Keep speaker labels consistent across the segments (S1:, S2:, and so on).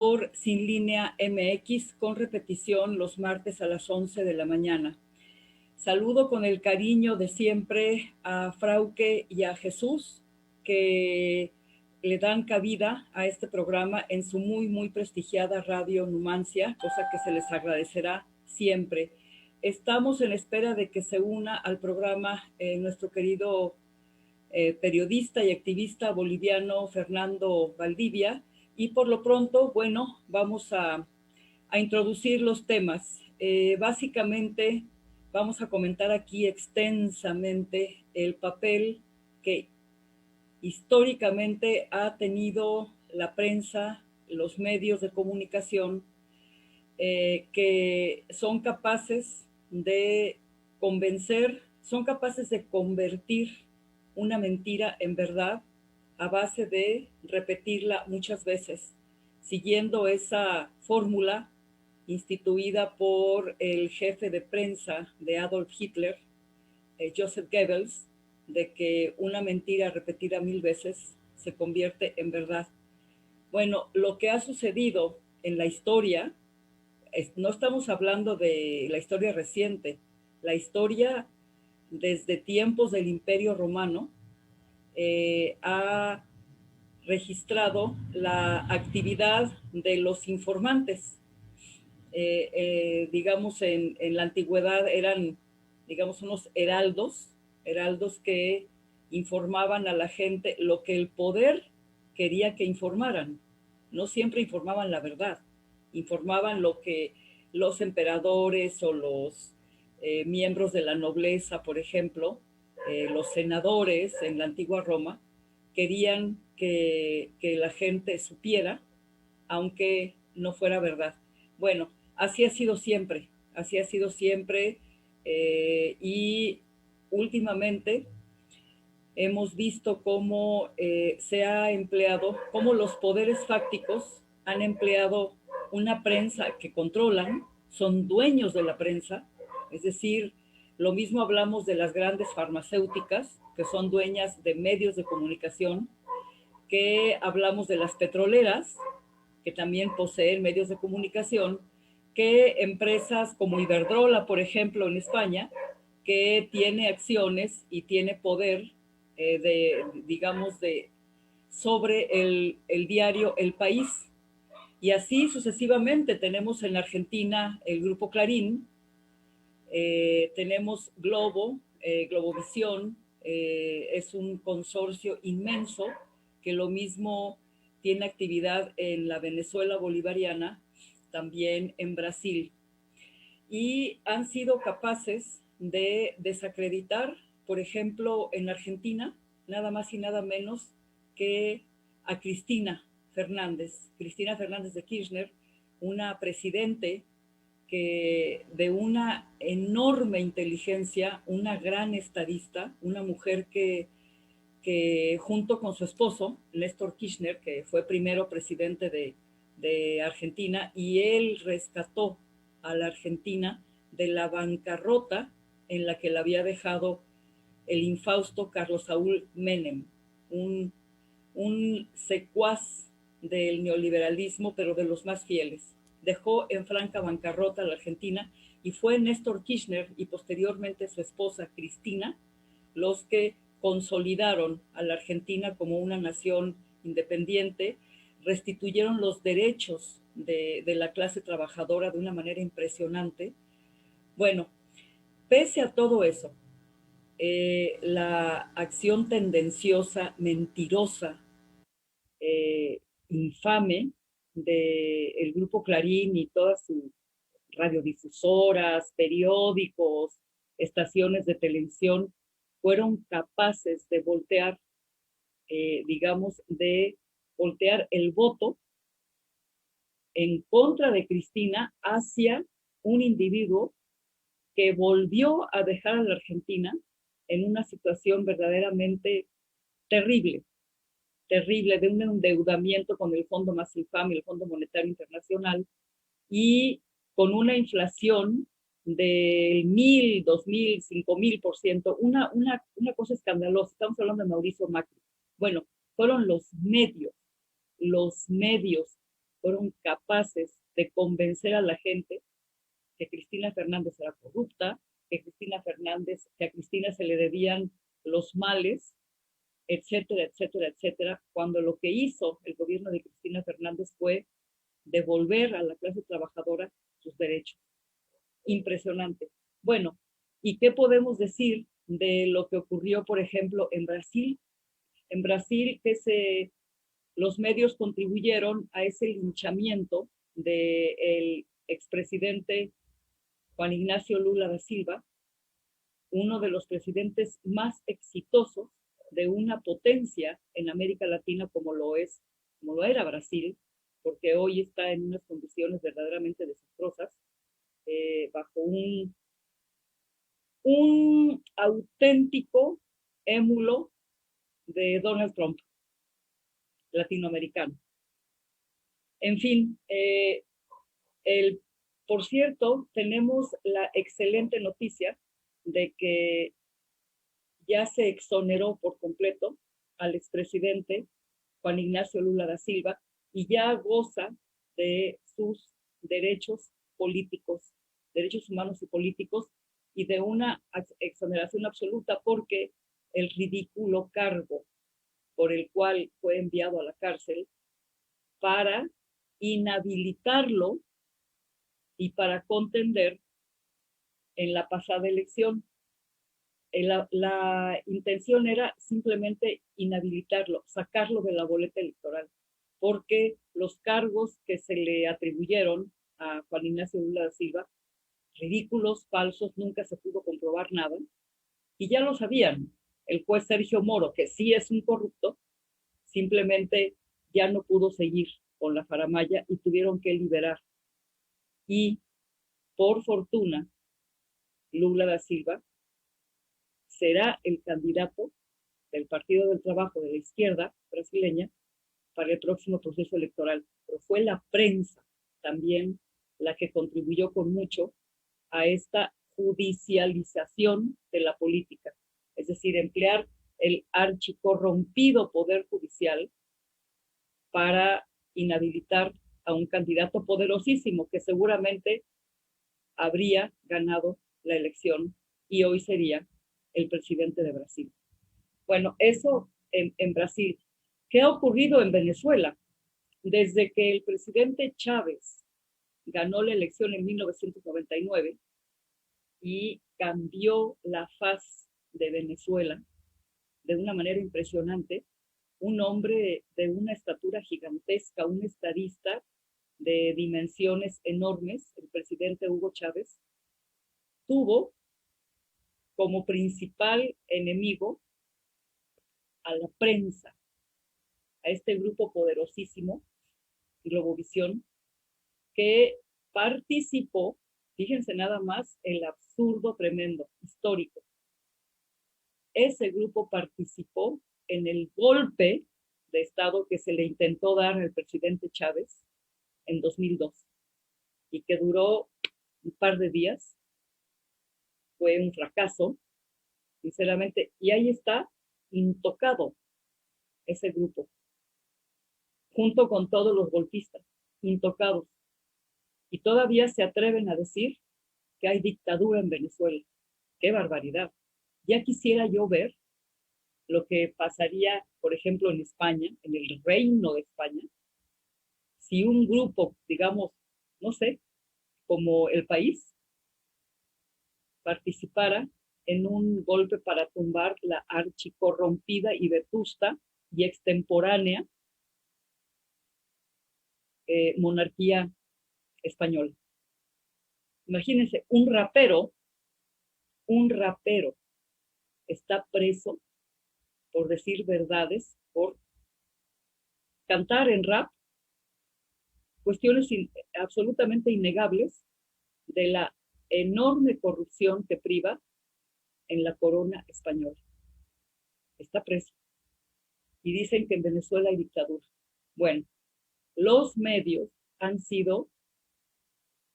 S1: por Sin Línea MX con repetición los martes a las 11 de la mañana. Saludo con el cariño de siempre a Frauke y a Jesús, que le dan cabida a este programa en su muy prestigiada radio Numancia, cosa que se les agradecerá siempre. Estamos en espera de que se una al programa nuestro querido periodista y activista boliviano Fernando Valdivia, y por lo pronto, bueno, vamos a introducir los temas. Básicamente vamos a comentar aquí extensamente el papel que históricamente ha tenido la prensa, los medios de comunicación, que son capaces de convencer, son capaces de convertir una mentira en verdad a base de repetirla muchas veces, siguiendo esa fórmula instituida por el jefe de prensa de Adolf Hitler, Joseph Goebbels, de que una mentira repetida 1000 veces se convierte en verdad. Bueno, lo que ha sucedido en la historia, no estamos hablando de la historia reciente, la historia desde tiempos del Imperio Romano ha registrado la actividad de los informantes. Digamos, en la antigüedad eran, digamos, unos heraldos que informaban a la gente lo que el poder quería que informaran. No siempre informaban la verdad, informaban lo que los emperadores o los miembros de la nobleza, por ejemplo, los senadores en la antigua Roma, querían que la gente supiera, aunque no fuera verdad. Bueno, así ha sido siempre, y últimamente hemos visto cómo se ha empleado, cómo los poderes fácticos han empleado una prensa que controlan, son dueños de la prensa, es decir, lo mismo hablamos de las grandes farmacéuticas, que son dueñas de medios de comunicación, que hablamos de las petroleras, que también poseen medios de comunicación, que empresas como Iberdrola, por ejemplo, en España, que tiene acciones y tiene poder sobre el diario El País. Y así sucesivamente tenemos en la Argentina el Grupo Clarín, tenemos Globovisión, es un consorcio inmenso que lo mismo tiene actividad en la Venezuela bolivariana, también en Brasil. Y han sido capaces de desacreditar, por ejemplo, en Argentina, nada más y nada menos que a Cristina Fernández de Kirchner, una presidente que de una enorme inteligencia, una gran estadista, una mujer que junto con su esposo, Néstor Kirchner, que fue primero presidente de Argentina, y él rescató a la Argentina de la bancarrota en la que la había dejado el infausto Carlos Saúl Menem, un secuaz del neoliberalismo, pero de los más fieles. Dejó en franca bancarrota a la Argentina y fue Néstor Kirchner y posteriormente su esposa Cristina los que consolidaron a la Argentina como una nación independiente, restituyeron los derechos de la clase trabajadora de una manera impresionante. Bueno, pese a todo eso, la acción tendenciosa, mentirosa, infame del Grupo Clarín y todas sus radiodifusoras, periódicos, estaciones de televisión, fueron capaces de voltear, digamos, de voltear el voto en contra de Cristina hacia un individuo que volvió a dejar a la Argentina en una situación verdaderamente terrible, terrible, de un endeudamiento con el fondo más infame, el Fondo Monetario Internacional, y con una inflación del 1000, 2000, 5000%, una cosa escandalosa. Estamos hablando de Mauricio Macri. Bueno, fueron los medios fueron capaces de convencer a la gente que Cristina Fernández era corrupta, que a Cristina se le debían los males, etcétera, etcétera, etcétera, cuando lo que hizo el gobierno de Cristina Fernández fue devolver a la clase trabajadora sus derechos. Impresionante. Bueno, ¿y qué podemos decir de lo que ocurrió, por ejemplo, en Brasil? En Brasil, los medios contribuyeron a ese linchamiento del expresidente Juan Ignacio Lula da Silva, uno de los presidentes más exitosos de una potencia en América Latina como lo era Brasil, porque hoy está en unas condiciones verdaderamente desastrosas, bajo un auténtico émulo de Donald Trump latinoamericano. En fin, por cierto, tenemos la excelente noticia de que ya se exoneró por completo al expresidente Juan Ignacio Lula da Silva y ya goza de sus derechos políticos, derechos humanos y políticos, y de una exoneración absoluta, porque el ridículo cargo por el cual fue enviado a la cárcel para inhabilitarlo y para contender en la pasada elección. La intención era simplemente inhabilitarlo, sacarlo de la boleta electoral, porque los cargos que se le atribuyeron a Juan Ignacio Lula da Silva, ridículos, falsos, nunca se pudo comprobar nada, y ya lo sabían. El juez Sergio Moro, que sí es un corrupto, simplemente ya no pudo seguir con la faramalla y tuvieron que liberar. Y por fortuna, Lula da Silva será el candidato del Partido del Trabajo de la izquierda brasileña para el próximo proceso electoral. Pero fue la prensa también la que contribuyó con mucho a esta judicialización de la política, es decir, emplear el archicorrompido poder judicial para inhabilitar a un candidato poderosísimo que seguramente habría ganado la elección y hoy sería el presidente de Brasil. Bueno, eso en Brasil. ¿Qué ha ocurrido en Venezuela? Desde que el presidente Chávez ganó la elección en 1999 y cambió la faz de Venezuela de una manera impresionante, un hombre de una estatura gigantesca, un estadista de dimensiones enormes, el presidente Hugo Chávez, tuvo como principal enemigo a la prensa, a este grupo poderosísimo, Globovisión, que participó, fíjense nada más, el absurdo tremendo, histórico. Ese grupo participó en el golpe de Estado que se le intentó dar al presidente Chávez en 2002 y que duró un par de días. Fue un fracaso, sinceramente, y ahí está intocado ese grupo, junto con todos los golpistas, intocados. Y todavía se atreven a decir que hay dictadura en Venezuela. ¡Qué barbaridad! Ya quisiera yo ver lo que pasaría, por ejemplo, en España, en el Reino de España, si un grupo, digamos, no sé, como El País, participara en un golpe para tumbar la archicorrompida y vetusta y extemporánea monarquía española. Imagínense, un rapero está preso por decir verdades, por cantar en rap cuestiones absolutamente innegables de la enorme corrupción que priva en la corona española. Está preso. Y dicen que en Venezuela hay dictadura. Bueno, los medios han sido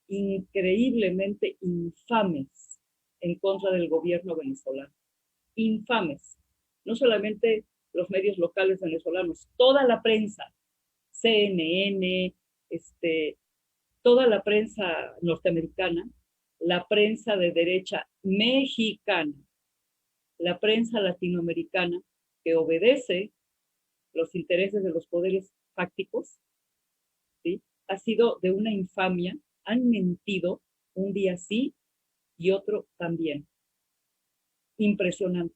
S1: increíblemente infames en contra del gobierno venezolano. Infames. No solamente los medios locales venezolanos, toda la prensa, CNN, toda la prensa norteamericana, la prensa de derecha mexicana, la prensa latinoamericana, que obedece los intereses de los poderes fácticos, ¿sí? Ha sido de una infamia, han mentido un día sí y otro también. Impresionante.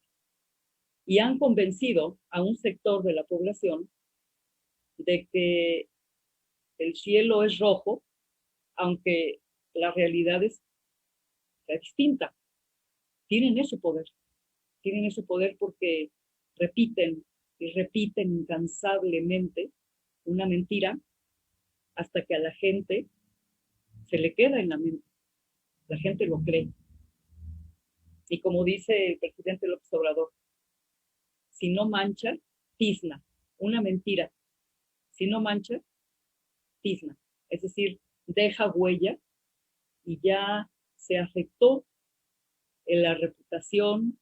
S1: Y han convencido a un sector de la población de que el cielo es rojo, aunque la realidad es distinta. Tienen ese poder porque repiten y repiten incansablemente una mentira hasta que a la gente se le queda en la mente. La gente lo cree. Y como dice el presidente López Obrador, si no mancha, tizna. Una mentira, si no mancha, tizna. Es decir, deja huella y ya se afectó en la reputación,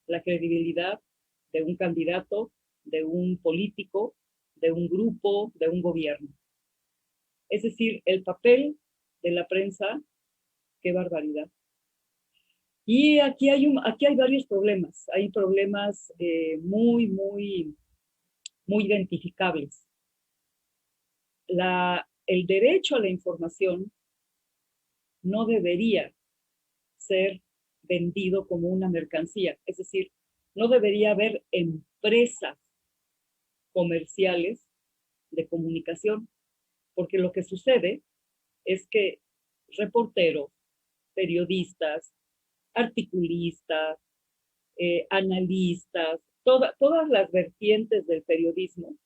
S1: la credibilidad de un candidato, de un político, de un grupo, de un gobierno. Es decir, el papel de la prensa, qué barbaridad. Y aquí hay varios problemas. Hay problemas muy identificables. El derecho a la información no debería ser vendido como una mercancía. Es decir, no debería haber empresas comerciales de comunicación, porque lo que sucede es que reporteros, periodistas, articulistas, analistas, todas las vertientes del periodismo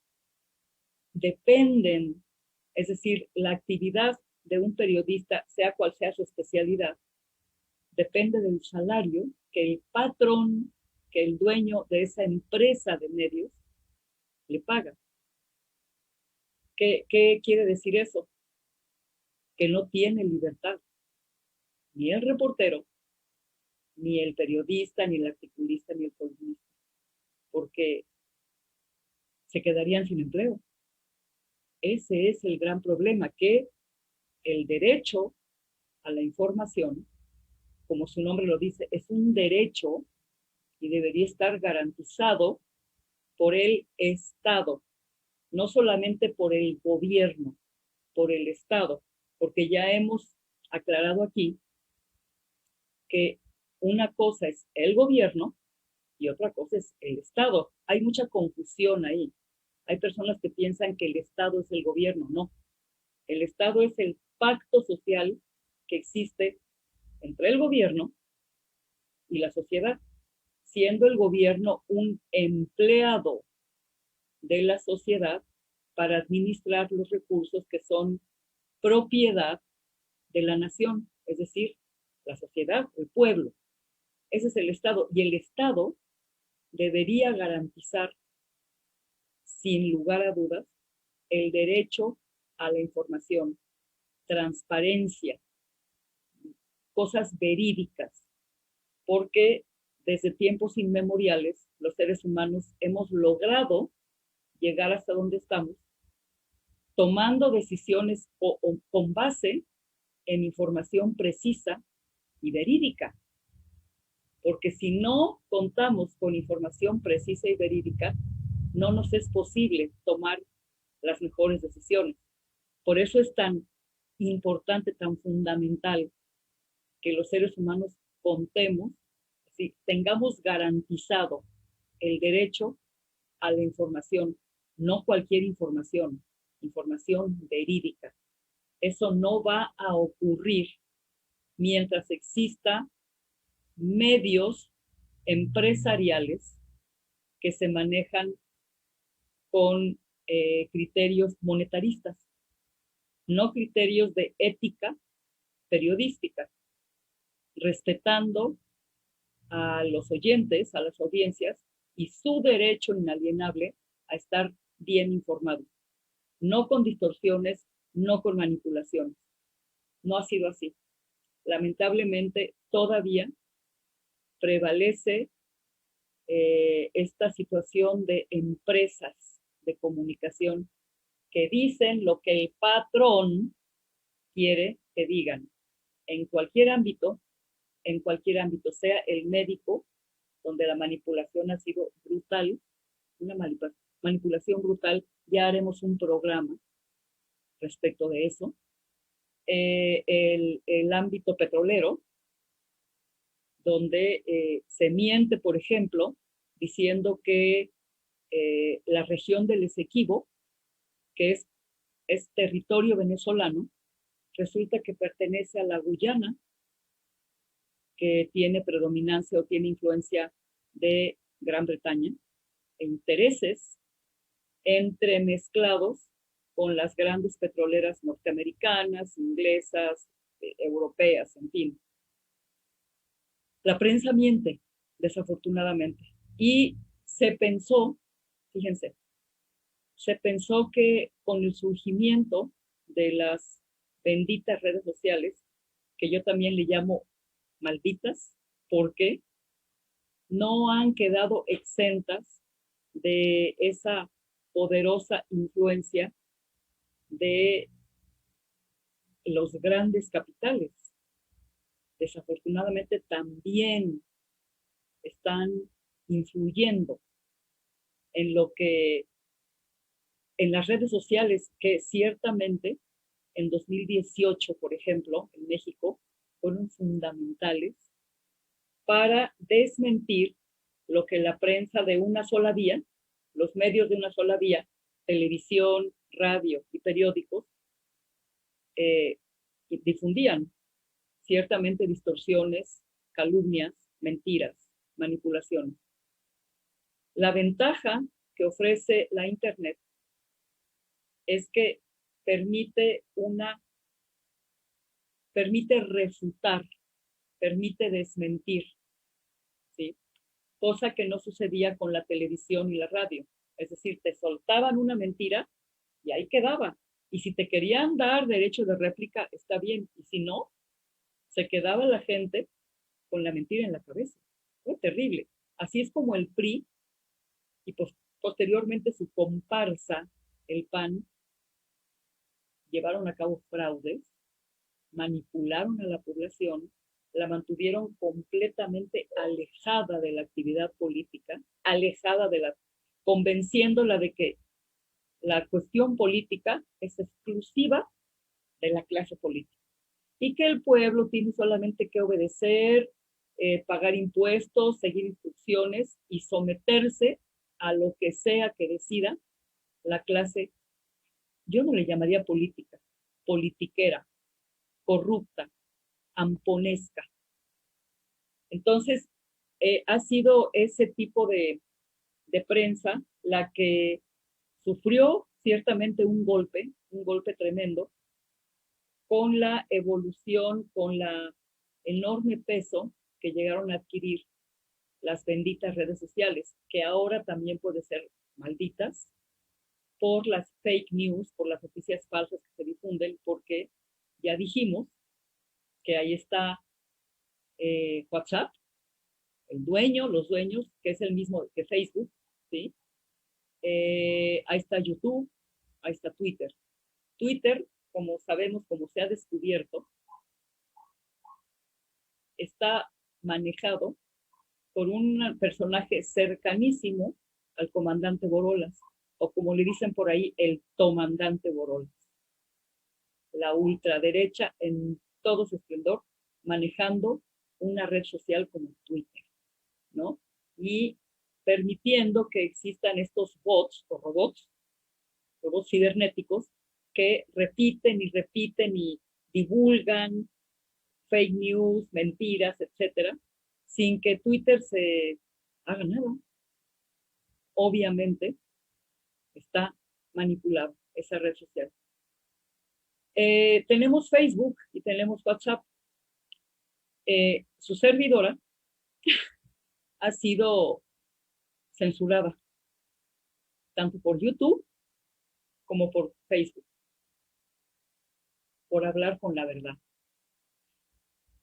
S1: dependen, es decir, la actividad de un periodista, sea cual sea su especialidad, depende del salario que el patrón, que el dueño de esa empresa de medios le paga. ¿Qué quiere decir eso? Que no tiene libertad, ni el reportero, ni el periodista, ni el articulista, ni el columnista, porque se quedarían sin empleo. Ese es el gran problema, que el derecho a la información, como su nombre lo dice, es un derecho y debería estar garantizado por el Estado, no solamente por el gobierno, por el Estado, porque ya hemos aclarado aquí que una cosa es el gobierno y otra cosa es el Estado. Hay mucha confusión ahí. Hay personas que piensan que el Estado es el gobierno. No, el Estado es el pacto social que existe entre el gobierno y la sociedad, siendo el gobierno un empleado de la sociedad para administrar los recursos que son propiedad de la nación, es decir, la sociedad, el pueblo. Ese es el Estado. Y el Estado debería garantizar, sin lugar a dudas, el derecho a la información, transparencia, cosas verídicas, porque desde tiempos inmemoriales los seres humanos hemos logrado llegar hasta donde estamos, tomando decisiones con base en información precisa y verídica. Porque si no contamos con información precisa y verídica, no nos es posible tomar las mejores decisiones. Por eso es tan importante, tan fundamental que los seres humanos contemos, si tengamos garantizado el derecho a la información, no cualquier información, información verídica. Eso no va a ocurrir mientras exista medios empresariales que se manejan con criterios monetaristas, no criterios de ética periodística, respetando a los oyentes, a las audiencias y su derecho inalienable a estar bien informados, no con distorsiones, no con manipulaciones. No ha sido así. Lamentablemente, todavía prevalece esta situación de empresas de comunicación que dicen lo que el patrón quiere que digan en cualquier ámbito, sea el médico, donde la manipulación ha sido brutal, una manipulación brutal. Ya haremos un programa respecto de eso. El ámbito petrolero, donde se miente, por ejemplo, diciendo que la región del Esequibo, que es territorio venezolano, resulta que pertenece a la Guyana, que tiene predominancia o tiene influencia de Gran Bretaña, e intereses entremezclados con las grandes petroleras norteamericanas, inglesas, europeas, en fin. La prensa miente, desafortunadamente. Y se pensó, fíjense, se pensó que con el surgimiento de las benditas redes sociales, que yo también le llamo malditas, porque no han quedado exentas de esa poderosa influencia de los grandes capitales. Desafortunadamente también están influyendo en lo que, en las redes sociales, que ciertamente en 2018, por ejemplo, en México, fueron fundamentales para desmentir lo que la prensa de una sola vía, los medios de una sola vía, televisión, radio y periódicos, difundían. Ciertamente distorsiones, calumnias, mentiras, manipulaciones. La ventaja que ofrece la Internet es que permite refutar, permite desmentir, ¿sí? Cosa que no sucedía con la televisión y la radio. Es decir, te soltaban una mentira y ahí quedaba. Y si te querían dar derecho de réplica, está bien. Y si no, se quedaba la gente con la mentira en la cabeza. Fue terrible. Así es como el PRI y posteriormente su comparsa, el PAN, llevaron a cabo fraudes, manipularon a la población, la mantuvieron completamente alejada de la actividad política, convenciéndola de que la cuestión política es exclusiva de la clase política y que el pueblo tiene solamente que obedecer, pagar impuestos, seguir instrucciones y someterse a lo que sea que decida la clase. Yo no le llamaría política, politiquera, corrupta, amponesca. Entonces, ha sido ese tipo de prensa la que sufrió ciertamente un golpe tremendo, con la evolución, con la enorme peso que llegaron a adquirir las benditas redes sociales, que ahora también pueden ser malditas por las fake news, por las noticias falsas que se difunden, porque ya dijimos que ahí está WhatsApp, el dueño, los dueños, que es el mismo que Facebook, ¿sí? Ahí está YouTube, ahí está Twitter. Twitter, como sabemos, como se ha descubierto, está manejado por un personaje cercanísimo al comandante Borolas, o como le dicen por ahí, el tomandante Borolas. La ultraderecha en todo su esplendor, manejando una red social como Twitter, ¿no? Y permitiendo que existan estos bots o robots cibernéticos, que repiten y divulgan fake news, mentiras, etcétera, sin que Twitter se haga nada. Obviamente está manipulado esa red social. Tenemos Facebook y tenemos WhatsApp. Su servidora ha sido censurada tanto por YouTube como por Facebook, por hablar con la verdad.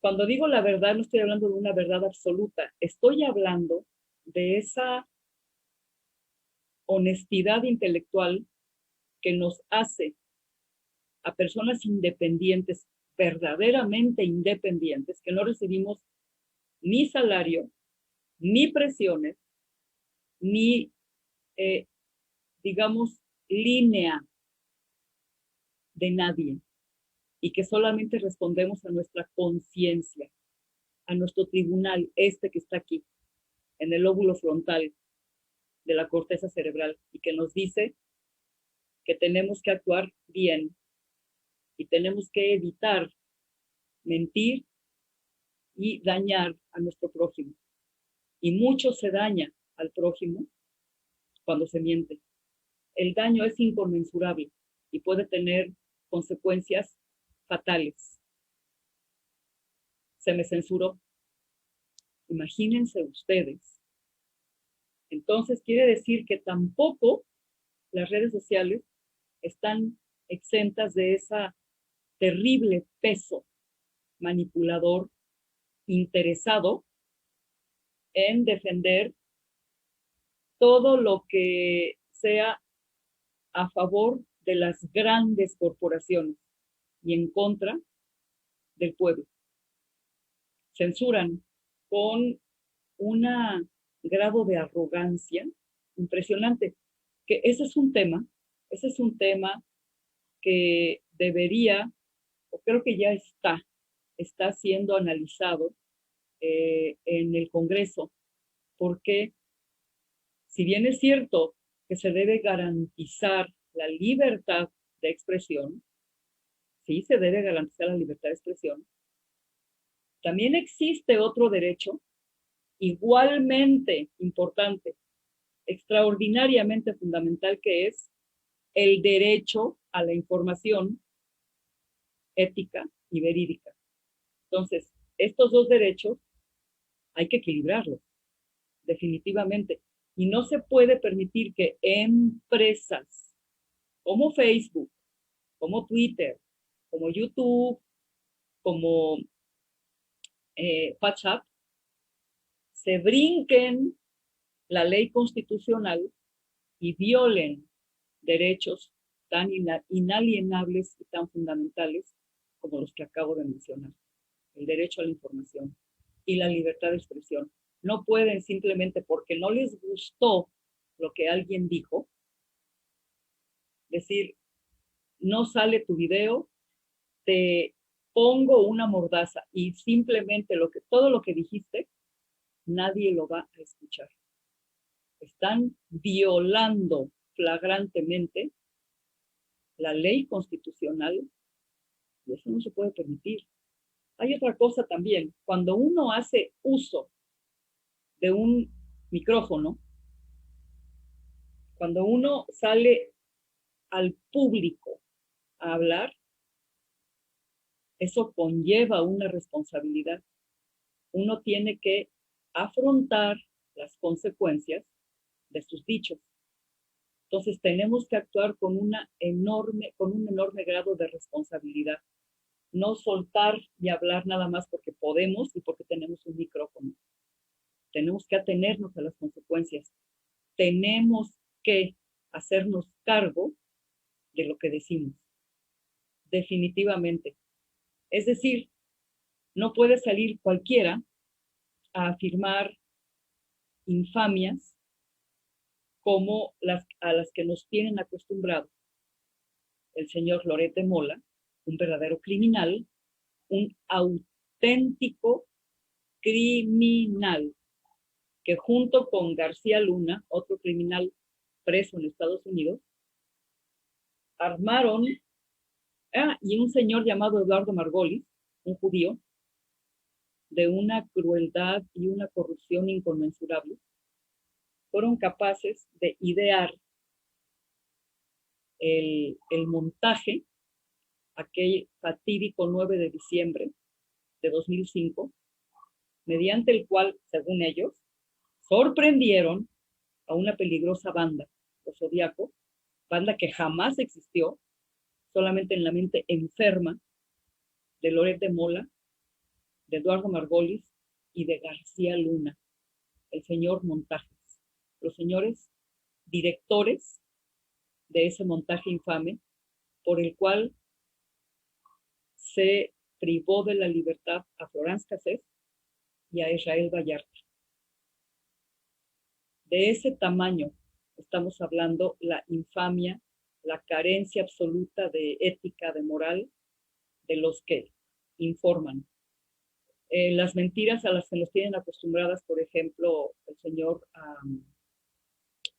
S1: Cuando digo la verdad, no estoy hablando de una verdad absoluta, estoy hablando de esa honestidad intelectual que nos hace a personas independientes, verdaderamente independientes, que no recibimos ni salario, ni presiones, ni, digamos, línea de nadie, y que solamente respondemos a nuestra conciencia, a nuestro tribunal, que está aquí, en el lóbulo frontal de la corteza cerebral, y que nos dice que tenemos que actuar bien y tenemos que evitar mentir y dañar a nuestro prójimo. Y mucho se daña al prójimo cuando se miente. El daño es inconmensurable y puede tener consecuencias fatales. Se me censuró. Imagínense ustedes. Entonces quiere decir que tampoco las redes sociales están exentas de ese terrible peso manipulador interesado en defender todo lo que sea a favor de las grandes corporaciones y en contra del pueblo. Censuran con un grado de arrogancia impresionante, que ese es un tema que debería, o creo que ya está siendo analizado en el Congreso, porque si bien es cierto que se debe garantizar la libertad de expresión, sí se debe garantizar la libertad de expresión, también existe otro derecho igualmente importante, extraordinariamente fundamental, que es el derecho a la información ética y verídica. Entonces, estos dos derechos hay que equilibrarlos, definitivamente. Y no se puede permitir que empresas como Facebook, como Twitter, como YouTube, como WhatsApp, se brinquen la ley constitucional y violen derechos tan inalienables y tan fundamentales como los que acabo de mencionar. El derecho a la información y la libertad de expresión. No pueden simplemente porque no les gustó lo que alguien dijo, decir, no sale tu video, te pongo una mordaza y simplemente todo lo que dijiste, nadie lo va a escuchar. Están violando flagrantemente la ley constitucional y eso no se puede permitir. Hay otra cosa también. Cuando uno hace uso de un micrófono, cuando uno sale al público a hablar, eso conlleva una responsabilidad. Uno tiene que afrontar las consecuencias de sus dichos. Entonces tenemos que actuar con un enorme grado de responsabilidad. No soltar y hablar nada más porque podemos y porque tenemos un micrófono. Tenemos que atenernos a las consecuencias. Tenemos que hacernos cargo de lo que decimos. Definitivamente. Es decir, no puede salir cualquiera a afirmar infamias como a las que nos tienen acostumbrados el señor Loret de Mola, un verdadero criminal, un auténtico criminal, que junto con García Luna, otro criminal preso en Estados Unidos, armaron, y un señor llamado Eduardo Margolis, un judío, de una crueldad y una corrupción inconmensurable, fueron capaces de idear el montaje, aquel fatídico 9 de diciembre de 2005, mediante el cual, según ellos, sorprendieron a una peligrosa banda, los Zodiaco, banda que jamás existió, solamente en la mente enferma de Loret de Mola, de Eduardo Margolis y de García Luna, el señor Montajes, los señores directores de ese montaje infame por el cual se privó de la libertad a Florence Cassés y a Israel Vallarta. De ese tamaño estamos hablando, la infamia, la carencia absoluta de ética, de moral, de los que informan. Las mentiras a las que nos tienen acostumbradas, por ejemplo, el señor,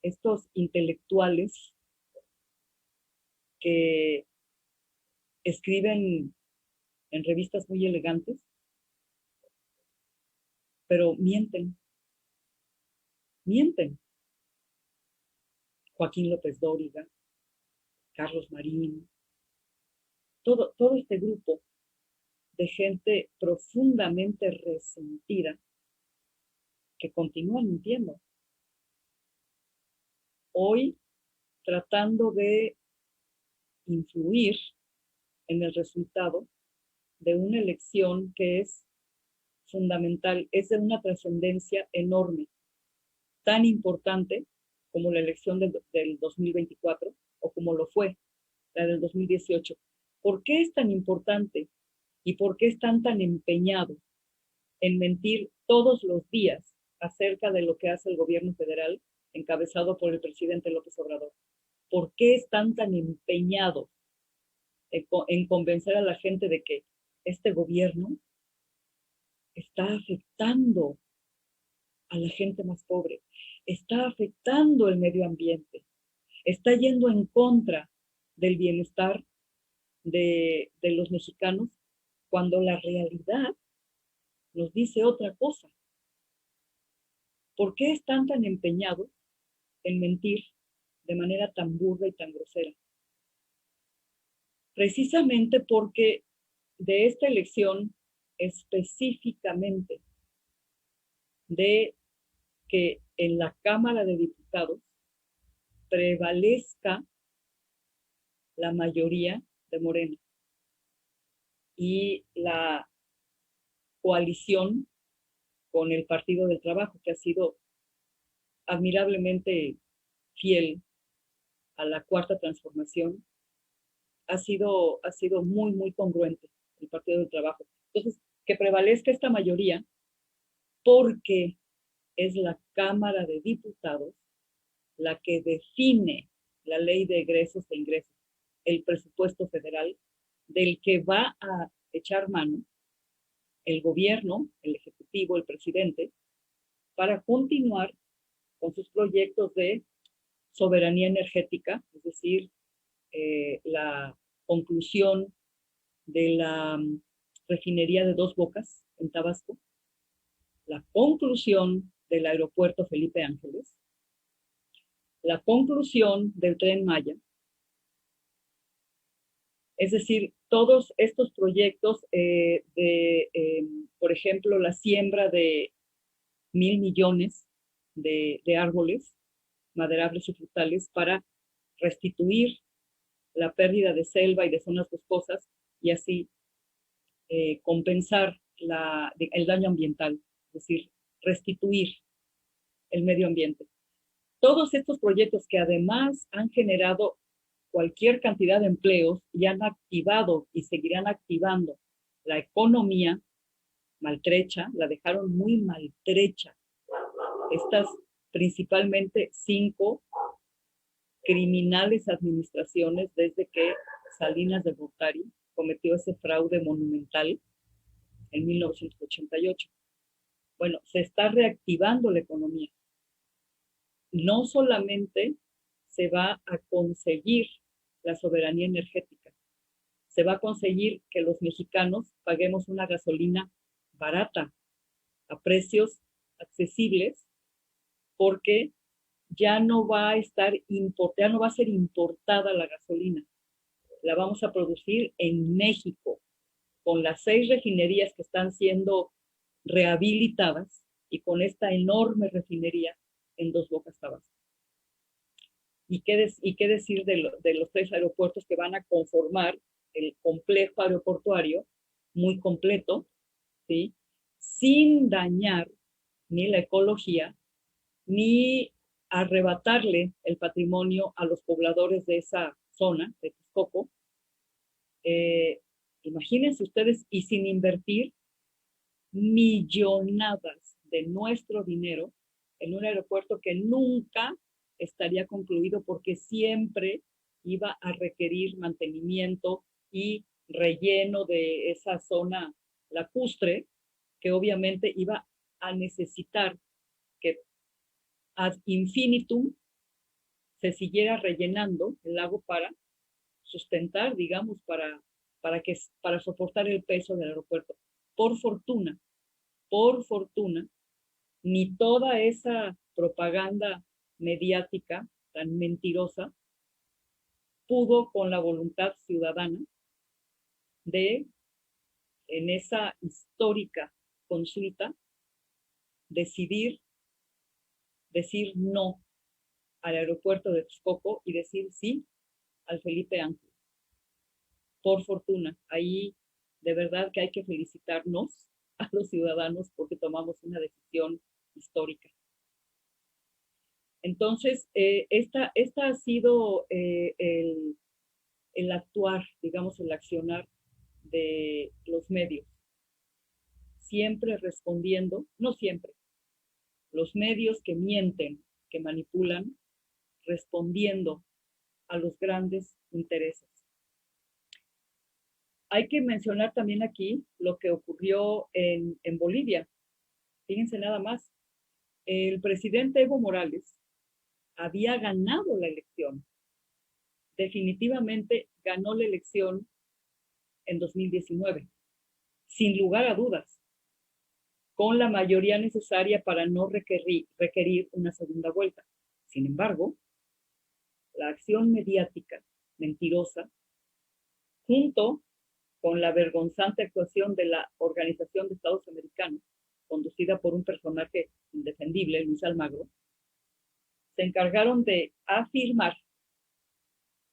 S1: estos intelectuales que escriben en revistas muy elegantes, pero mienten. Joaquín López Dóriga, Carlos Marín, todo este grupo de gente profundamente resentida que continúa mintiendo. Hoy tratando de influir en el resultado de una elección que es fundamental, es de una trascendencia enorme, tan importante como la elección del 2024 o como lo fue la del 2018. ¿Por qué es tan importante y por qué están tan empeñados en mentir todos los días acerca de lo que hace el gobierno federal encabezado por el presidente López Obrador? ¿Por qué están tan empeñados en convencer a la gente de que este gobierno está afectando a la gente más pobre, está afectando el medio ambiente, está yendo en contra del bienestar de los mexicanos, cuando la realidad nos dice otra cosa? ¿Por qué están tan empeñados en mentir de manera tan burda y tan grosera? Precisamente porque de esta elección, específicamente de que en la Cámara de Diputados prevalezca la mayoría de Morena y la coalición con el Partido del Trabajo, que ha sido admirablemente fiel a la Cuarta Transformación, ha sido muy, muy congruente el Partido del Trabajo. Entonces, que prevalezca esta mayoría porque es la Cámara de Diputados la que define la ley de egresos e ingresos, el presupuesto federal, del que va a echar mano el gobierno, el ejecutivo, el presidente, para continuar con sus proyectos de soberanía energética, es decir, la conclusión de la refinería de Dos Bocas en Tabasco, la conclusión del aeropuerto Felipe Ángeles, la conclusión del Tren Maya, es decir, todos estos proyectos por ejemplo, la siembra de 1,000 millones de árboles maderables y frutales para restituir la pérdida de selva y de zonas boscosas y así compensar el daño ambiental, es decir, restituir el medio ambiente. Todos estos proyectos que además han generado cualquier cantidad de empleos y han activado y seguirán activando la economía maltrecha, la dejaron muy maltrecha. Estas principalmente 5 criminales administraciones desde que Salinas de Gortari cometió ese fraude monumental en 1988. Bueno, se está reactivando la economía. No solamente se va a conseguir la soberanía energética, se va a conseguir que los mexicanos paguemos una gasolina barata, a precios accesibles, porque ya no va a ser importada la gasolina. La vamos a producir en México, con las 6 refinerías que están siendo rehabilitadas y con esta enorme refinería en Dos Bocas, Tabasco. ¿Y qué decir de los 3 aeropuertos que van a conformar el complejo aeroportuario muy completo, ¿sí?, sin dañar ni la ecología, ni arrebatarle el patrimonio a los pobladores de esa zona, de Texcoco. Imagínense ustedes, y sin invertir millonadas de nuestro dinero en un aeropuerto que nunca estaría concluido porque siempre iba a requerir mantenimiento y relleno de esa zona lacustre, que obviamente iba a necesitar que ad infinitum se siguiera rellenando el lago para sustentar, digamos, para soportar el peso del aeropuerto. Por fortuna, ni toda esa propaganda mediática tan mentirosa pudo con la voluntad ciudadana de, en esa histórica consulta, decir no al aeropuerto de Texcoco y decir sí al Felipe Ángeles. Por fortuna, ahí de verdad que hay que felicitarnos a los ciudadanos porque tomamos una decisión histórica. Entonces, esta ha sido el actuar, digamos, el accionar de los medios, siempre respondiendo, no siempre, los medios que mienten, que manipulan, respondiendo a los grandes intereses. Hay que mencionar también aquí lo que ocurrió en Bolivia. Fíjense nada más, el presidente Evo Morales había ganado la elección. Definitivamente ganó la elección en 2019, sin lugar a dudas, con la mayoría necesaria para no requerir una segunda vuelta. Sin embargo, la acción mediática mentirosa, junto con la vergonzante actuación de la Organización de Estados Americanos, conducida por un personaje indefendible, Luis Almagro, se encargaron de afirmar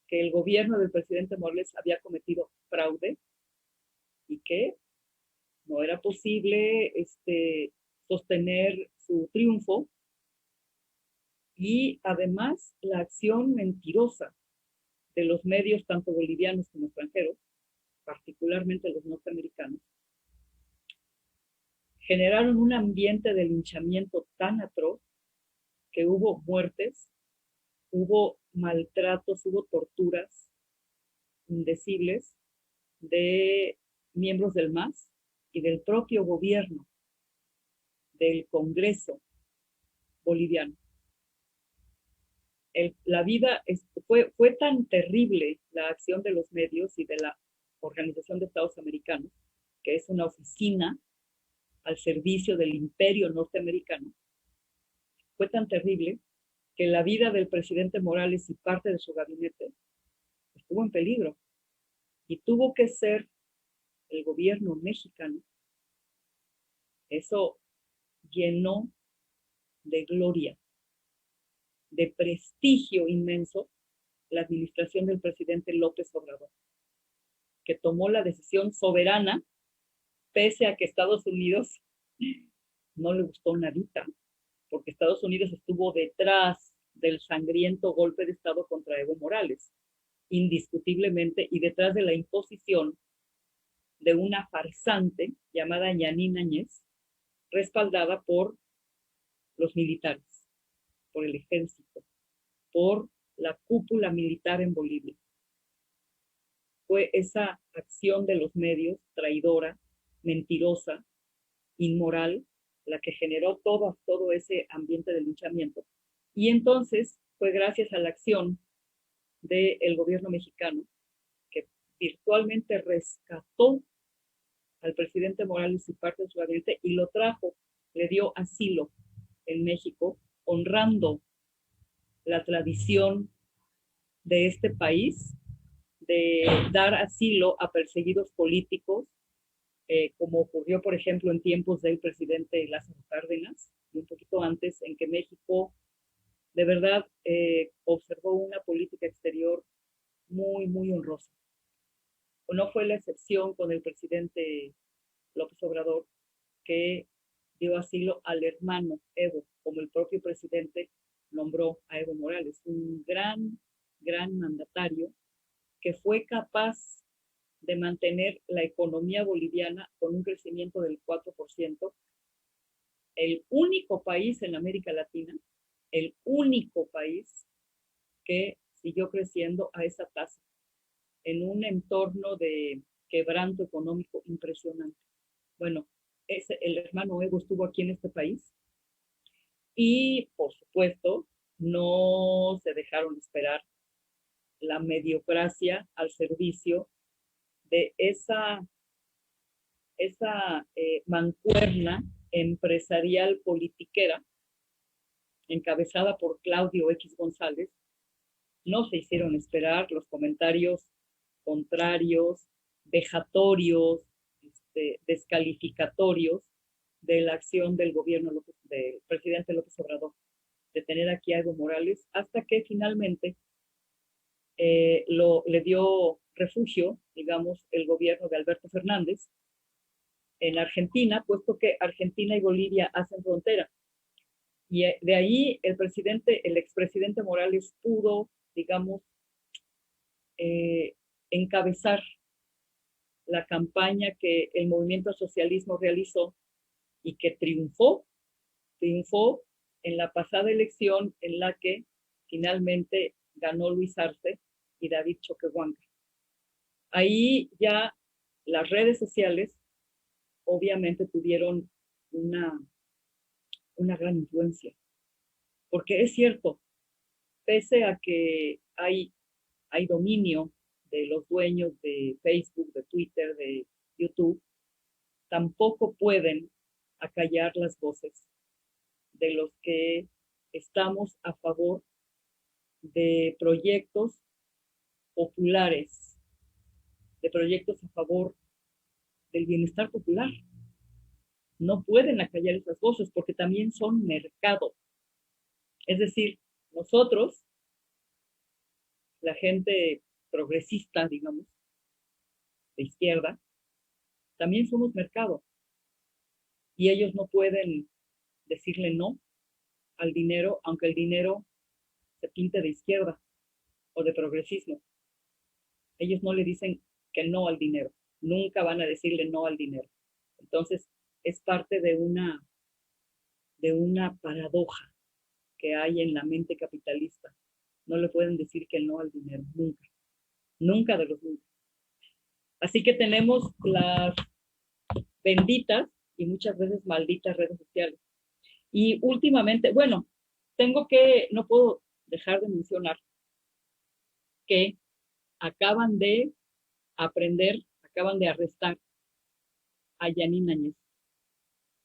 S1: que el gobierno del presidente Morales había cometido fraude y que no era posible sostener su triunfo, y además la acción mentirosa de los medios, tanto bolivianos como extranjeros, particularmente los norteamericanos, generaron un ambiente de linchamiento tan atroz que hubo muertes, hubo maltratos, hubo torturas indecibles de miembros del MAS y del propio gobierno, del Congreso boliviano. La vida fue tan terrible la acción de los medios y de la Organización de Estados Americanos, que es una oficina al servicio del imperio norteamericano, fue tan terrible que la vida del presidente Morales y parte de su gabinete estuvo en peligro y tuvo que ser el gobierno mexicano. Eso llenó de gloria, de prestigio inmenso, la administración del presidente López Obrador, que tomó la decisión soberana, pese a que Estados Unidos no le gustó nadita, porque Estados Unidos estuvo detrás del sangriento golpe de Estado contra Evo Morales, indiscutiblemente, y detrás de la imposición de una farsante llamada Yanine Áñez, respaldada por los militares, por el ejército, por la cúpula militar en Bolivia. Fue esa acción de los medios traidora, mentirosa, inmoral, la que generó todo ese ambiente de linchamiento. Y entonces fue gracias a la acción del gobierno mexicano que virtualmente rescató al presidente Morales y parte de su gabinete y lo trajo, le dio asilo en México, honrando la tradición de este país de dar asilo a perseguidos políticos, como ocurrió, por ejemplo, en tiempos del presidente Lázaro Cárdenas, y un poquito antes, en que México de verdad observó una política exterior muy, muy honrosa. O no fue la excepción con el presidente López Obrador, que dio asilo al hermano Evo, como el propio presidente nombró a Evo Morales, un gran mandatario que fue capaz de mantener la economía boliviana con un crecimiento del 4%, el único país en América Latina, el único país que siguió creciendo a esa tasa, en un entorno de quebranto económico impresionante. Bueno, el hermano Evo estuvo aquí en este país y, por supuesto, no se dejaron esperar la mediocracia al servicio de esa mancuerna empresarial politiquera encabezada por Claudio X González. No se hicieron esperar los comentarios contrarios, vejatorios, descalificatorios de la acción del gobierno del presidente López Obrador, de tener aquí a Evo Morales, hasta que finalmente le dio refugio, digamos, el gobierno de Alberto Fernández en Argentina, puesto que Argentina y Bolivia hacen frontera. Y de ahí el expresidente Morales pudo, digamos, encabezar la campaña que el movimiento al socialismo realizó y que triunfó en la pasada elección en la que finalmente ganó Luis Arce y David Choquehuanca. Ahí ya las redes sociales obviamente tuvieron una gran influencia, porque es cierto, pese a que hay dominio de los dueños de Facebook, de Twitter, de YouTube, tampoco pueden acallar las voces de los que estamos a favor de proyectos populares, de proyectos a favor del bienestar popular. No pueden acallar esas voces porque también son mercado. Es decir, nosotros, la gente progresista, digamos, de izquierda, también somos mercado. Y ellos no pueden decirle no al dinero, aunque el dinero se pinte de izquierda o de progresismo. Ellos no le dicen que no al dinero. Nunca van a decirle no al dinero. Entonces, es parte de una paradoja que hay en la mente capitalista. No le pueden decir que no al dinero, nunca. Nunca de los nunca. Así que tenemos las benditas y muchas veces malditas redes sociales. Y últimamente, bueno, no puedo dejar de mencionar que acaban de arrestar a Yanine Áñez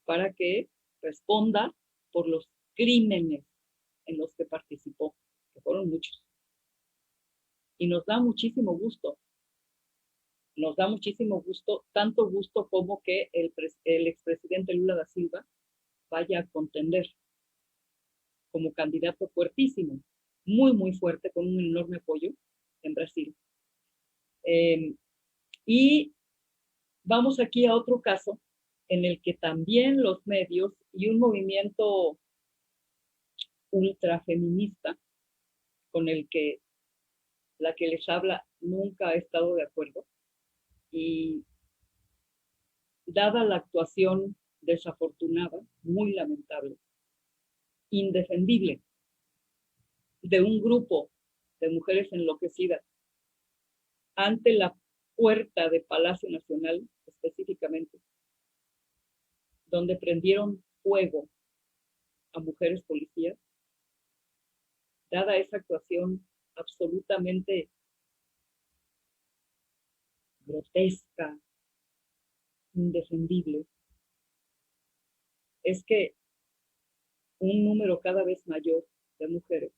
S1: para que responda por los crímenes en los que participó, que fueron muchos. Y nos da muchísimo gusto, tanto gusto como que el expresidente Lula da Silva vaya a contender como candidato fuertísimo, muy fuerte, con un enorme apoyo en Brasil. Y vamos aquí a otro caso en el que también los medios y un movimiento ultrafeminista con el que la que les habla nunca ha estado de acuerdo, y dada la actuación desafortunada, muy lamentable, indefendible, de un grupo de mujeres enloquecidas ante la puerta de Palacio Nacional específicamente, donde prendieron fuego a mujeres policías, dada esa actuación absolutamente grotesca, indefendible, es que un número cada vez mayor de mujeres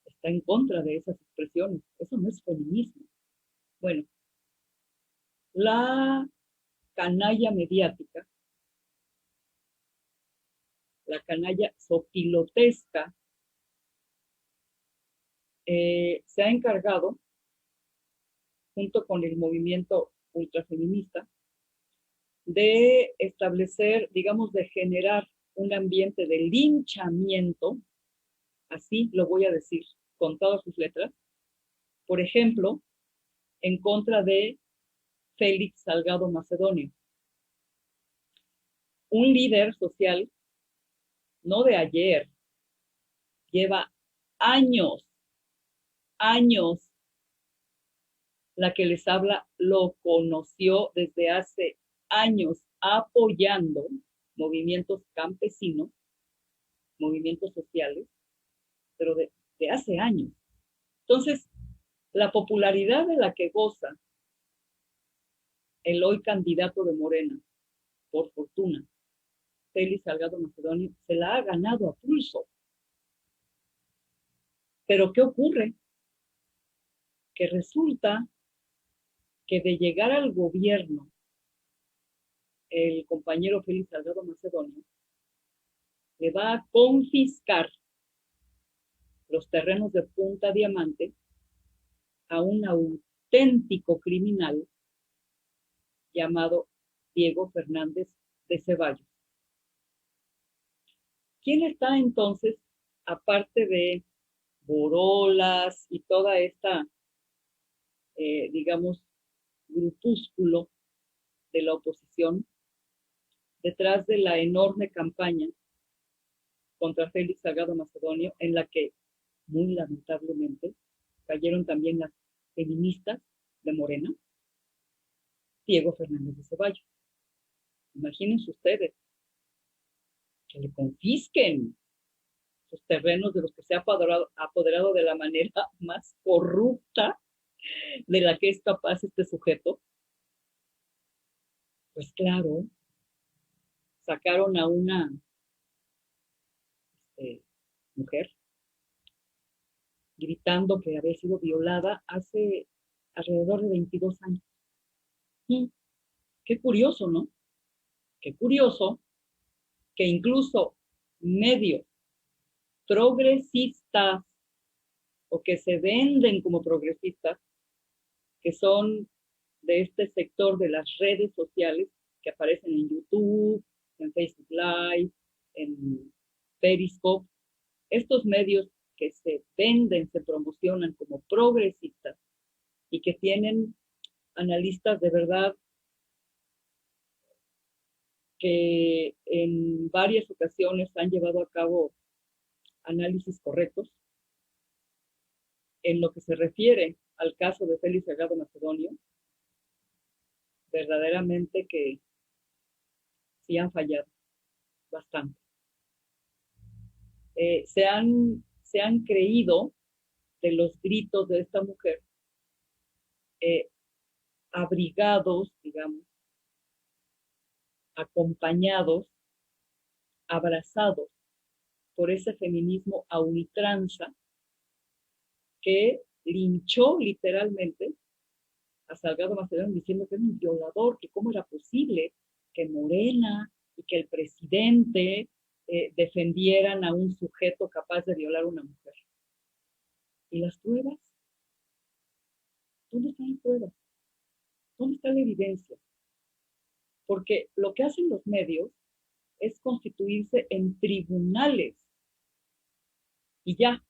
S1: está en contra de esas expresiones. Eso no es feminismo. Bueno, la canalla mediática, la canalla sopilotesca, se ha encargado, junto con el movimiento ultrafeminista, de establecer, digamos, de generar un ambiente de linchamiento, así lo voy a decir con todas sus letras, por ejemplo, en contra de Félix Salgado Macedonio, un líder social, no de ayer, lleva años, años, la que les habla lo conoció desde hace años apoyando movimientos campesinos, movimientos sociales, pero de hace años. Entonces, la popularidad de la que goza el hoy candidato de Morena, por fortuna, Félix Salgado Macedonio, se la ha ganado a pulso. Pero ¿qué ocurre? Que resulta que de llegar al gobierno el compañero Félix Salgado Macedonio le va a confiscar los terrenos de Punta Diamante a un auténtico criminal llamado Diego Fernández de Ceballos. ¿Quién está entonces, aparte de Borolas y toda esta, digamos, grupúsculo de la oposición, detrás de la enorme campaña contra Félix Salgado Macedonio, en la que, muy lamentablemente, cayeron también las feministas de Morena? Diego Fernández de Ceballos. Imagínense ustedes que le confisquen sus terrenos de los que se ha apoderado de la manera más corrupta de la que es capaz este sujeto. Pues claro, sacaron a una mujer gritando que había sido violada hace alrededor de 22 años. Y qué curioso, ¿no? Qué curioso que incluso medios progresistas o que se venden como progresistas, que son de este sector de las redes sociales que aparecen en YouTube, en Facebook Live, en Periscope, estos medios que se venden, se promocionan como progresistas y que tienen analistas de verdad que en varias ocasiones han llevado a cabo análisis correctos. En lo que se refiere al caso de Félix Salgado Macedonio, verdaderamente que sí han fallado bastante. Se han creído de los gritos de esta mujer, abrigados, digamos, acompañados, abrazados por ese feminismo a ultranza que linchó literalmente a Salgado Macedonio diciendo que era un violador, que cómo era posible que Morena y que el presidente defendieran a un sujeto capaz de violar a una mujer. ¿Y las pruebas? ¿Dónde están las pruebas? ¿Dónde está la evidencia? Porque lo que hacen los medios es constituirse en tribunales y ya,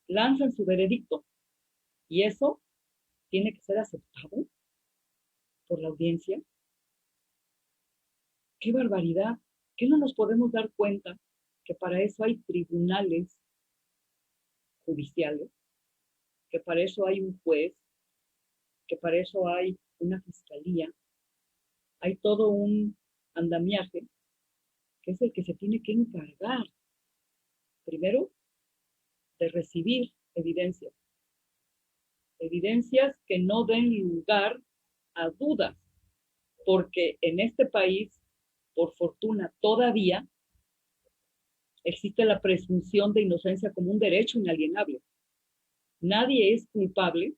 S1: lanzan su veredicto. Y eso tiene que ser aceptado por la audiencia. ¡Qué barbaridad! ¿Qué no nos podemos dar cuenta que para eso hay tribunales judiciales, que para eso hay un juez, que para eso hay una fiscalía? Hay todo un andamiaje que es el que se tiene que encargar, primero, de recibir evidencias que no den lugar a dudas, porque en este país, por fortuna, todavía existe la presunción de inocencia como un derecho inalienable. Nadie es culpable,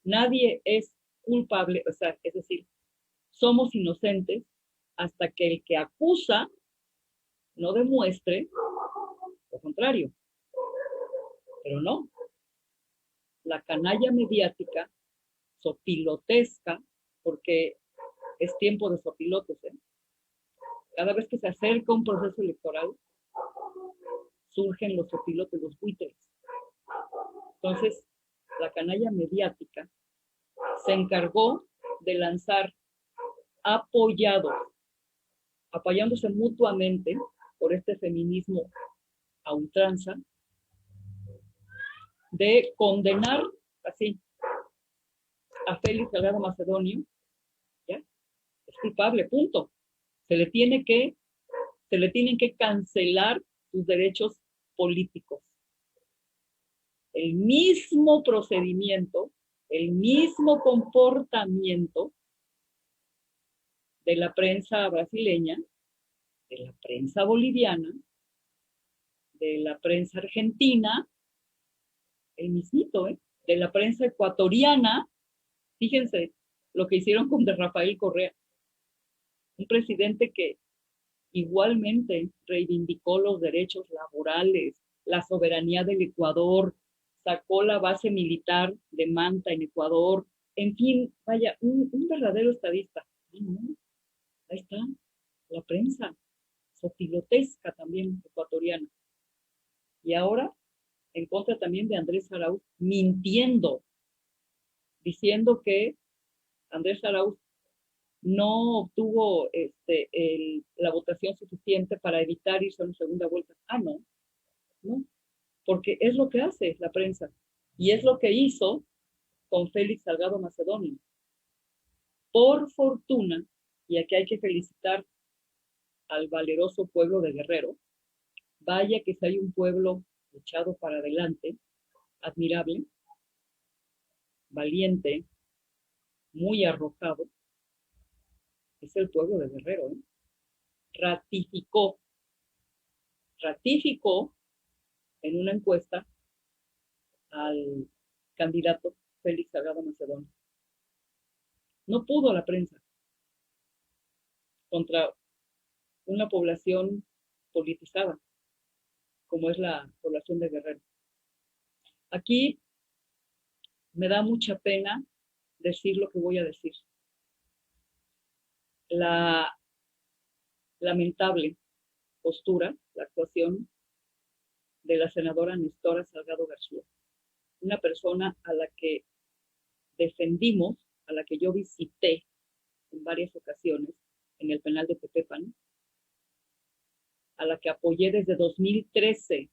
S1: nadie es culpable, o sea, es decir, somos inocentes hasta que el que acusa no demuestre lo contrario. Pero no, la canalla mediática, sopilotesca, porque es tiempo de sopilotes, Cada vez que se acerca un proceso electoral, surgen los opilotes, los buitres. Entonces, la canalla mediática se encargó de lanzar apoyándose mutuamente por este feminismo a ultranza, de condenar así a Félix Salgado Macedonio, ¿ya? Es culpable, punto. Se le tienen que cancelar sus derechos políticos. El mismo procedimiento, el mismo comportamiento de la prensa brasileña, de la prensa boliviana, de la prensa argentina, el mismito, de la prensa ecuatoriana. Fíjense lo que hicieron con de Rafael Correa, un presidente que igualmente reivindicó los derechos laborales, la soberanía del Ecuador, sacó la base militar de Manta en Ecuador, en fin, vaya, un verdadero estadista. Ahí está, la prensa, sopilotesca también ecuatoriana. Y ahora, en contra también de Andrés Arauz, mintiendo, diciendo que Andrés Arauz no obtuvo la votación suficiente para evitar irse a una segunda vuelta. No, porque es lo que hace la prensa. Y es lo que hizo con Félix Salgado Macedonio. Por fortuna, y aquí hay que felicitar al valeroso pueblo de Guerrero, vaya que si hay un pueblo echado para adelante, admirable, valiente, muy arrojado, es el pueblo de Guerrero. Ratificó en una encuesta al candidato Félix Salgado Macedonio. No pudo la prensa contra una población politizada, como es la población de Guerrero. Aquí me da mucha pena decir lo que voy a decir. La lamentable postura, la actuación de la senadora Nestora Salgado García, una persona a la que defendimos, a la que yo visité en varias ocasiones en el penal de Tepepan, a la que apoyé desde 2013,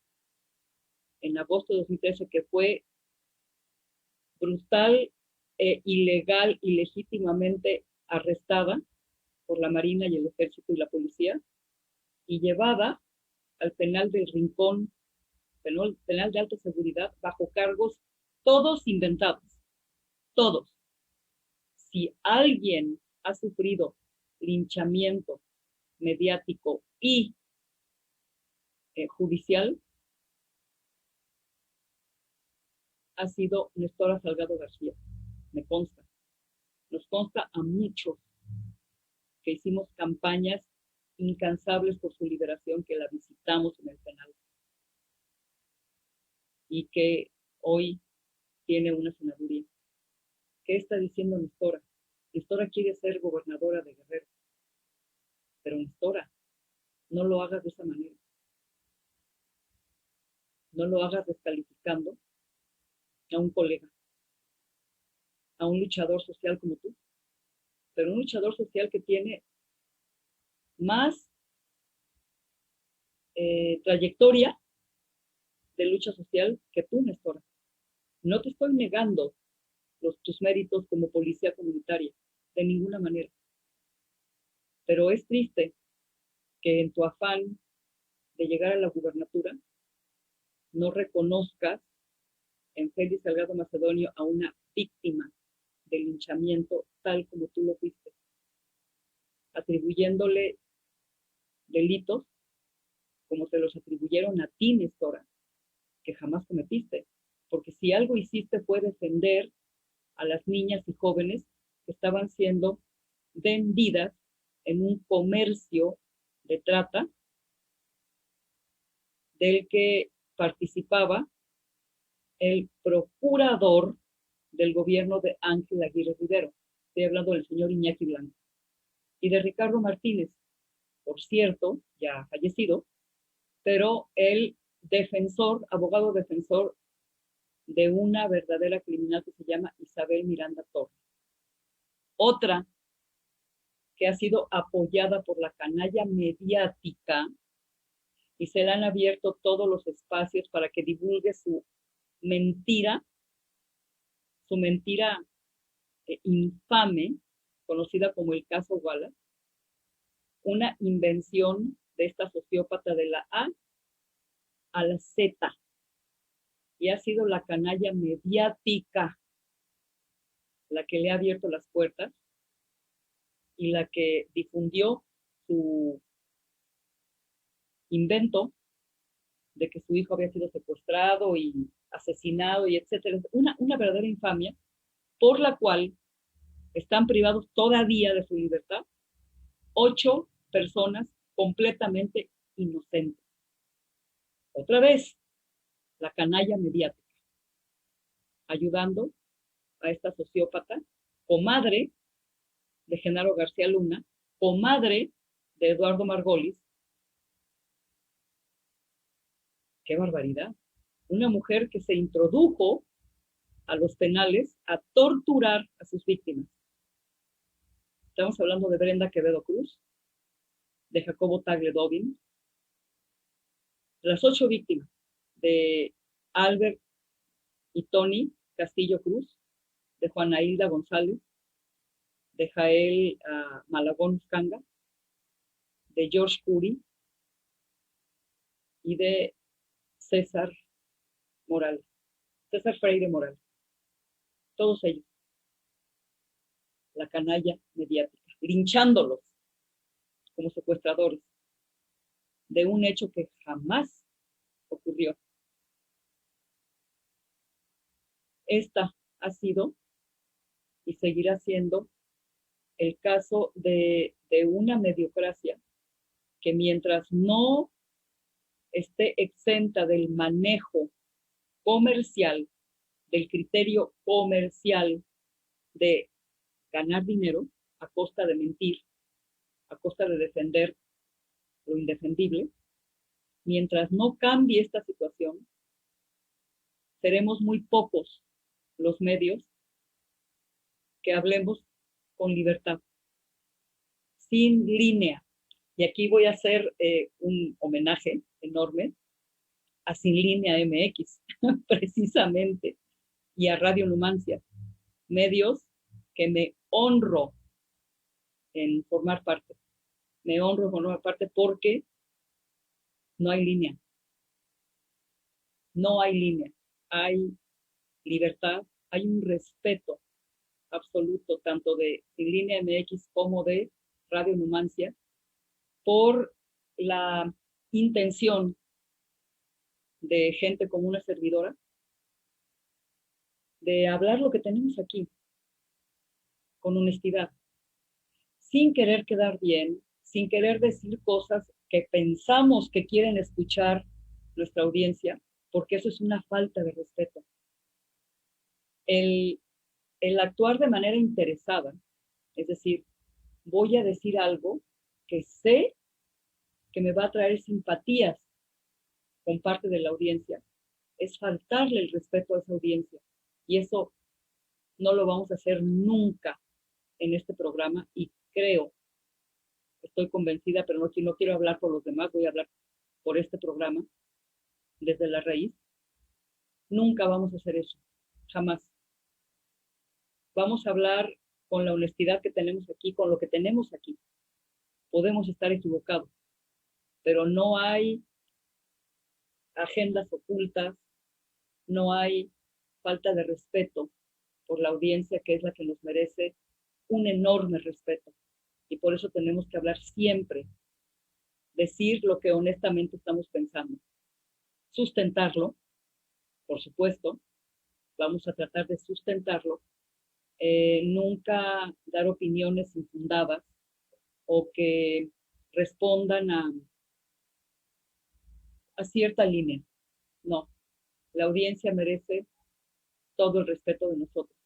S1: en agosto de 2013, que fue brutal, ilegal y legítimamente arrestada por la Marina y el Ejército y la Policía y llevada al penal del Rincón, penal de alta seguridad, bajo cargos todos inventados, todos. Si alguien ha sufrido linchamiento mediático y judicial, ha sido Nestora Salgado García. Me consta. Nos consta a muchos que hicimos campañas incansables por su liberación, que la visitamos en el penal y que hoy tiene una senaduría. ¿Qué está diciendo Nestora? Nestora quiere ser gobernadora de Guerrero, pero Nestora, no lo hagas de esa manera. No lo hagas descalificando a un colega, a un luchador social como tú, pero un luchador social que tiene más trayectoria de lucha social que tú, Nestora. No te estoy negando tus méritos como policía comunitaria, de ninguna manera. Pero es triste que en tu afán de llegar a la gubernatura no reconozcas en Félix Salgado Macedonio a una víctima del linchamiento tal como tú lo fuiste, atribuyéndole delitos como se los atribuyeron a ti, Nestora, que jamás cometiste. Porque si algo hiciste fue defender a las niñas y jóvenes que estaban siendo vendidas en un comercio de trata del que participaba el procurador del gobierno de Ángel Aguirre Rivero. Estoy hablando del señor Iñaki Blanco. Y de Ricardo Martínez, por cierto, ya fallecido, pero el defensor, abogado defensor de una verdadera criminal que se llama Isabel Miranda Torres. Otra que ha sido apoyada por la canalla mediática y se le han abierto todos los espacios para que divulgue su mentira infame, conocida como el caso Wallace, una invención de esta sociópata de la A la Z, y ha sido la canalla mediática la que le ha abierto las puertas y la que difundió su invento de que su hijo había sido secuestrado y asesinado y etcétera. Una verdadera infamia por la cual están privados todavía de su libertad 8 personas completamente inocentes. Otra vez, la canalla mediática, ayudando a esta sociópata, comadre de Genaro García Luna, comadre de Eduardo Margolis. ¡Qué barbaridad! Una mujer que se introdujo a los penales a torturar a sus víctimas. Estamos hablando de Brenda Quevedo Cruz, de Jacobo Tagle Dobin, las 8 víctimas de Albert y Tony Castillo Cruz, de Juana Hilda González, de Jael Malagón Uscanga, de George Curry y de César Morales, César Freire Morales. Todos ellos, la canalla mediática, linchándolos como secuestradores de un hecho que jamás ocurrió. Esta ha sido y seguirá siendo el caso de una mediocracia que mientras no esté exenta del manejo comercial, del criterio comercial de ganar dinero a costa de mentir, a costa de defender lo indefendible, mientras no cambie esta situación, seremos muy pocos los medios que hablemos con libertad, sin línea. Y aquí voy a hacer un homenaje enorme a Sin Línea MX, precisamente, y a Radio Numancia, medios que me honro en formar parte. Me honro en formar parte porque no hay línea. No hay línea. Hay libertad, hay un respeto absoluto, tanto de Sin Línea MX como de Radio Numancia, por la intención de gente como una servidora de hablar lo que tenemos aquí, con honestidad, sin querer quedar bien, sin querer decir cosas que pensamos que quieren escuchar nuestra audiencia, porque eso es una falta de respeto. El actuar de manera interesada, es decir, voy a decir algo que sé que me va a traer simpatías con parte de la audiencia, es faltarle el respeto a esa audiencia. Y eso no lo vamos a hacer nunca en este programa y creo, estoy convencida, pero no quiero hablar por los demás, voy a hablar por este programa desde la raíz. Nunca vamos a hacer eso, jamás. Vamos a hablar con la honestidad que tenemos aquí, con lo que tenemos aquí. Podemos estar equivocados, pero no hay agendas ocultas, no hay falta de respeto por la audiencia, que es la que nos merece un enorme respeto. Y por eso tenemos que hablar siempre, decir lo que honestamente estamos pensando, sustentarlo, por supuesto, vamos a tratar de sustentarlo, nunca dar opiniones infundadas o que respondan a cierta línea. No, la audiencia merece todo el respeto de nosotros.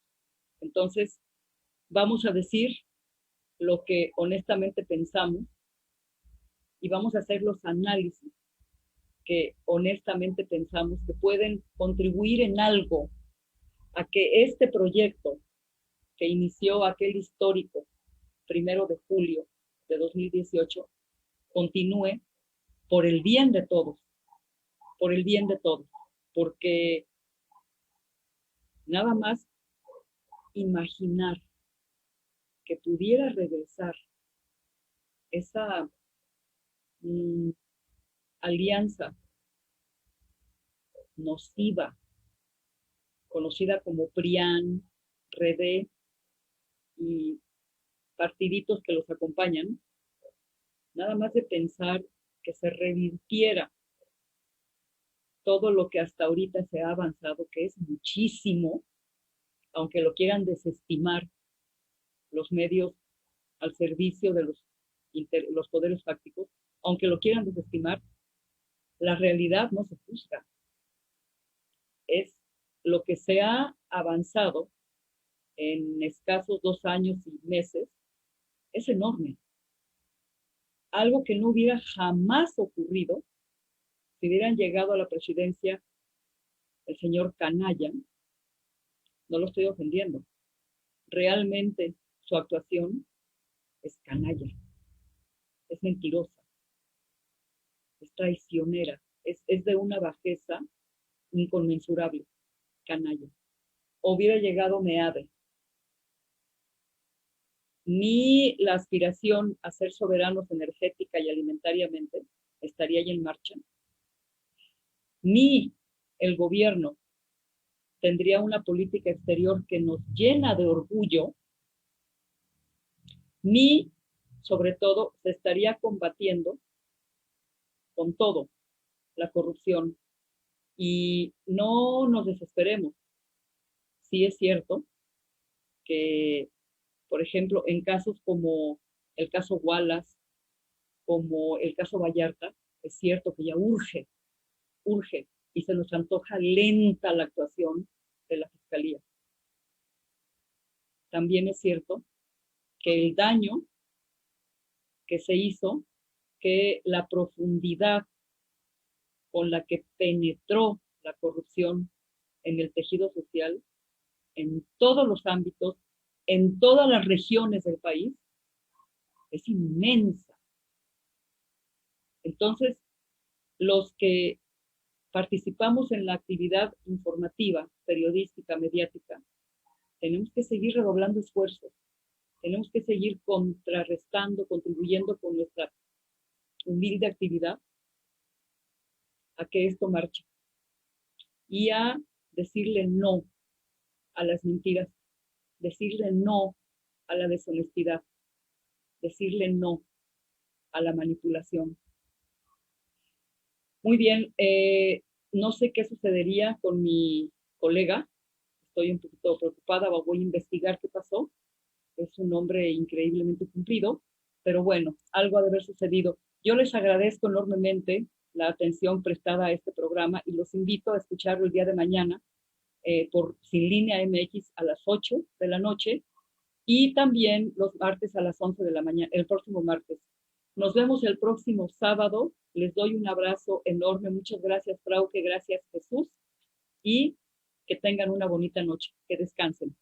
S1: Entonces, vamos a decir lo que honestamente pensamos y vamos a hacer los análisis que honestamente pensamos que pueden contribuir en algo a que este proyecto que inició aquel histórico 1 de julio de 2018 continúe por el bien de todos, por el bien de todos, porque nada más imaginar que pudiera regresar esa alianza nociva, conocida como PRIAN, REDE y partiditos que los acompañan, nada más de pensar que se revirtiera todo lo que hasta ahorita se ha avanzado, que es muchísimo, aunque lo quieran desestimar los medios al servicio de los poderes fácticos, aunque lo quieran desestimar, la realidad no se juzga. Es lo que se ha avanzado en escasos 2 años y meses, es enorme. Algo que no hubiera jamás ocurrido si hubieran llegado a la presidencia el señor Canalla. No lo estoy ofendiendo. Realmente su actuación es canalla, es mentirosa, es traicionera, es de una bajeza inconmensurable, canalla. Hubiera llegado Meade. Ni la aspiración a ser soberanos energética y alimentariamente estaría ya en marcha, ni el gobierno tendría una política exterior que nos llena de orgullo, ni, sobre todo, se estaría combatiendo con todo la corrupción. Y no nos desesperemos. Sí es cierto que, por ejemplo, en casos como el caso Wallace, como el caso Vallarta, es cierto que ya urge, y se nos antoja lenta la actuación de la Fiscalía. También es cierto que el daño que se hizo, que la profundidad con la que penetró la corrupción en el tejido social, en todos los ámbitos, en todas las regiones del país, es inmensa. Entonces, los que participamos en la actividad informativa, periodística, mediática, tenemos que seguir redoblando esfuerzos, tenemos que seguir contrarrestando, contribuyendo con nuestra humilde actividad a que esto marche y a decirle no a las mentiras, decirle no a la deshonestidad, decirle no a la manipulación. Muy bien, no sé qué sucedería con mi colega, estoy un poquito preocupada, voy a investigar qué pasó, es un hombre increíblemente cumplido, pero bueno, algo ha de haber sucedido. Yo les agradezco enormemente la atención prestada a este programa y los invito a escucharlo el día de mañana por Sin Línea MX a las 8 de la noche y también los martes a las 11 de la mañana, el próximo martes. Nos vemos el próximo sábado. Les doy un abrazo enorme. Muchas gracias, Frauke. Gracias, Jesús. Y que tengan una bonita noche. Que descansen.